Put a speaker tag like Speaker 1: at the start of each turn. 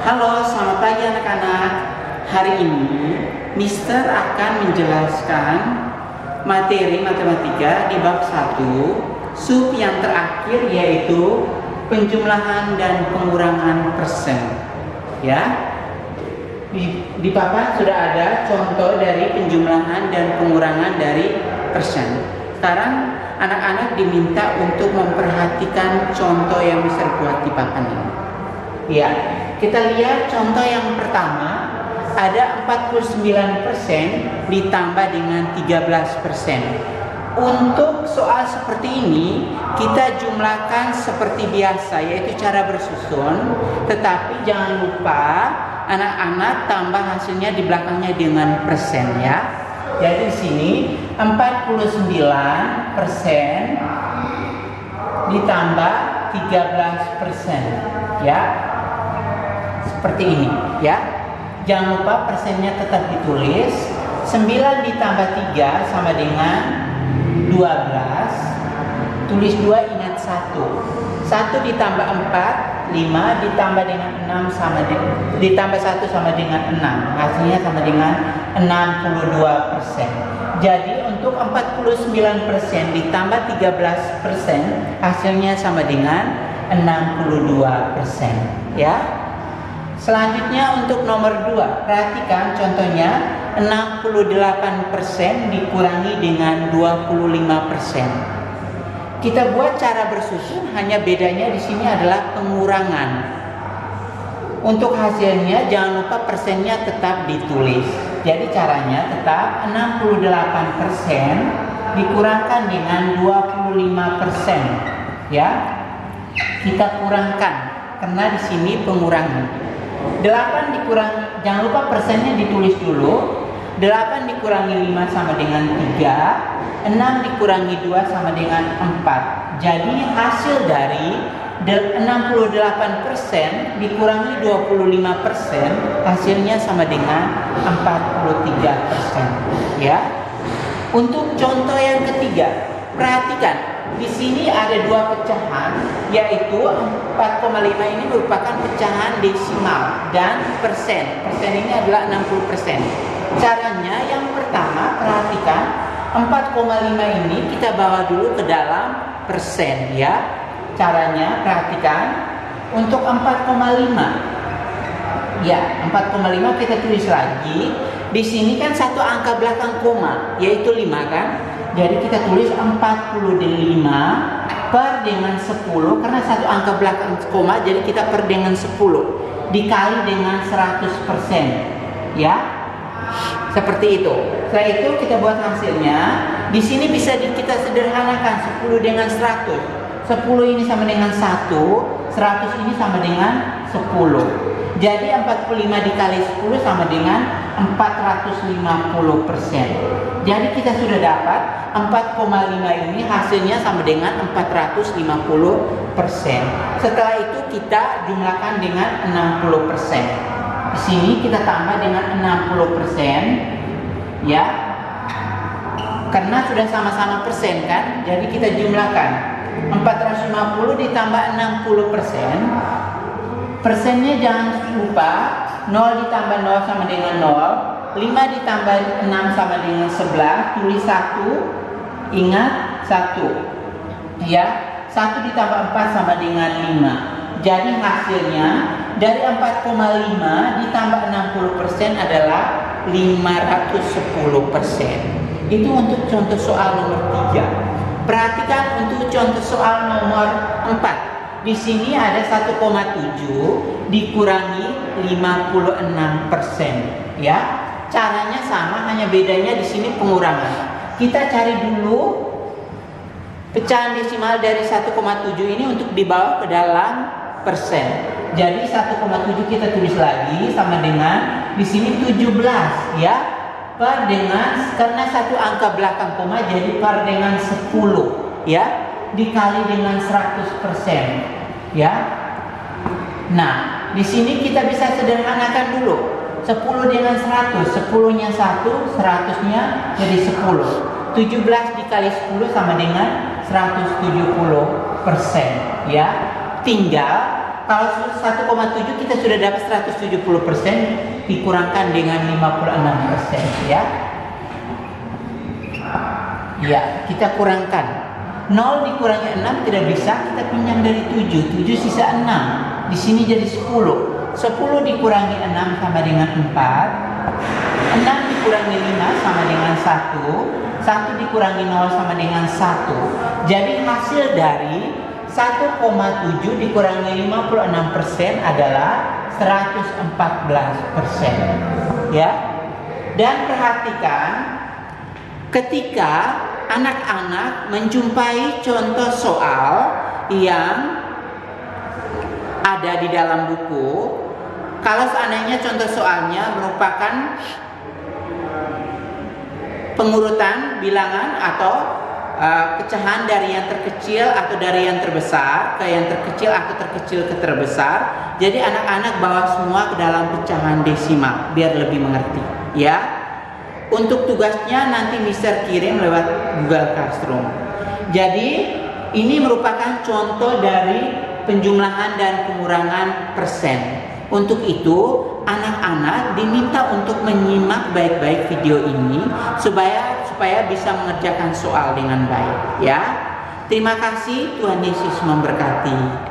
Speaker 1: Halo, selamat pagi anak-anak. Hari ini Mister akan menjelaskan materi matematika di bab 1, sub yang terakhir, yaitu penjumlahan dan pengurangan persen. Ya. Di papan sudah ada contoh dari penjumlahan dan pengurangan dari persen. Sekarang anak-anak diminta untuk memperhatikan contoh yang Mister buat di papan ini. Ya, kita lihat contoh yang pertama, ada 49% ditambah dengan 13%. Untuk soal seperti ini, kita jumlahkan seperti biasa, yaitu cara bersusun. Tetapi jangan lupa anak-anak tambah hasilnya di belakangnya dengan persen ya. Jadi di sini 49% ditambah 13% ya. Seperti ini ya. Jangan lupa persennya tetap ditulis. 9 ditambah 3 sama dengan 12. Tulis 2, ingat 1. 1 ditambah 4, 5 ditambah dengan 6 ditambah 1 sama dengan 6. Hasilnya sama dengan 62%. Jadi untuk 49% ditambah 13%, hasilnya sama dengan 62% ya. Selanjutnya untuk nomor 2, perhatikan contohnya 68% dikurangi dengan 25%. Kita buat cara bersusun, hanya bedanya di sini adalah pengurangan. Untuk hasilnya jangan lupa persennya tetap ditulis. Jadi caranya tetap 68% dikurangkan dengan 25%. Ya. Kita kurangkan karena di sini pengurangan. 8 dikurangi, jangan lupa persennya ditulis dulu. 8 dikurangi 5 sama dengan 3, 6 dikurangi 2 sama dengan 4. Jadi hasil dari 68% dikurangi 25%, hasilnya sama dengan 43% ya. Untuk contoh yang ketiga, perhatikan. Di sini ada dua pecahan, yaitu 4,5 ini merupakan pecahan desimal dan persen. Persen ini adalah 60%. Caranya yang pertama, perhatikan 4,5 ini kita bawa dulu ke dalam persen ya. Caranya perhatikan untuk 4,5. Ya, 4,5 kita tulis lagi. Di sini kan satu angka belakang koma, yaitu 5 kan? Jadi kita tulis 45 per dengan 10, karena satu angka belakang koma, jadi kita per dengan 10 dikali dengan 100%. Ya. Seperti itu. Setelah itu kita buat hasilnya. Di sini bisa kita sederhanakan 10 dengan 100. 10 ini sama dengan 1, 100 ini sama dengan 10. Jadi 45 dikali 10 sama dengan 450%. Jadi kita sudah dapat 4,5 ini hasilnya sama dengan 450%. Setelah itu kita jumlahkan dengan 60%. Di sini kita tambah dengan 60% ya. Karena sudah sama-sama persen kan, jadi kita jumlahkan 450 ditambah 60%. Persennya jangan lupa 0 ditambah 0 sama dengan 0, 5 ditambah 6 sama dengan 11, tulis 1, ingat 1 ya. 1 ditambah 4 sama dengan 5. Jadi hasilnya dari 4,5 ditambah 60% adalah 510%. Itu untuk contoh soal nomor 3. Perhatikan untuk contoh soal nomor 4. Di sini ada 1,7 dikurangi 56% ya. Caranya sama, hanya bedanya di sini pengurangan. Kita cari dulu pecahan desimal dari 1,7 ini untuk dibawa ke dalam persen. Jadi 1,7 kita tulis lagi sama dengan di sini 17 ya. Per dengan, karena satu angka belakang koma, jadi per dengan 10 ya, dikali dengan 100% ya. Nah, di sini kita bisa sederhanakan dulu. 10 dengan 100, 10-nya 1, 100-nya jadi 10. 17 dikali 10 sama dengan 170% ya. Tinggal Kalau 1,7 kita sudah dapat 170% dikurangkan dengan 56%, ya. Ya, kita kurangkan. 0 dikurangi 6 tidak bisa, kita pinjam dari 7. 7 sisa 6. Di sini jadi 10. 10 dikurangi 6 sama dengan 4. 6 dikurangi 5 sama dengan 1. 1 dikurangi 0 sama dengan 1. Jadi hasil dari 1,7 dikurangi 56% adalah 114%. Ya. Dan perhatikan ketika anak-anak menjumpai contoh soal yang ada di dalam buku, kalau seandainya contoh soalnya merupakan pengurutan bilangan atau pecahan dari yang terkecil atau dari yang terbesar ke yang terkecil atau terkecil ke terbesar, jadi anak-anak bawa semua ke dalam pecahan desimal biar lebih mengerti, ya. Untuk tugasnya nanti Mister kirim lewat Google Classroom. Jadi ini merupakan contoh dari penjumlahan dan pengurangan persen. Untuk itu anak-anak diminta untuk menyimak baik-baik video ini supaya bisa mengerjakan soal dengan baik, ya. Terima kasih, Tuhan Yesus memberkati.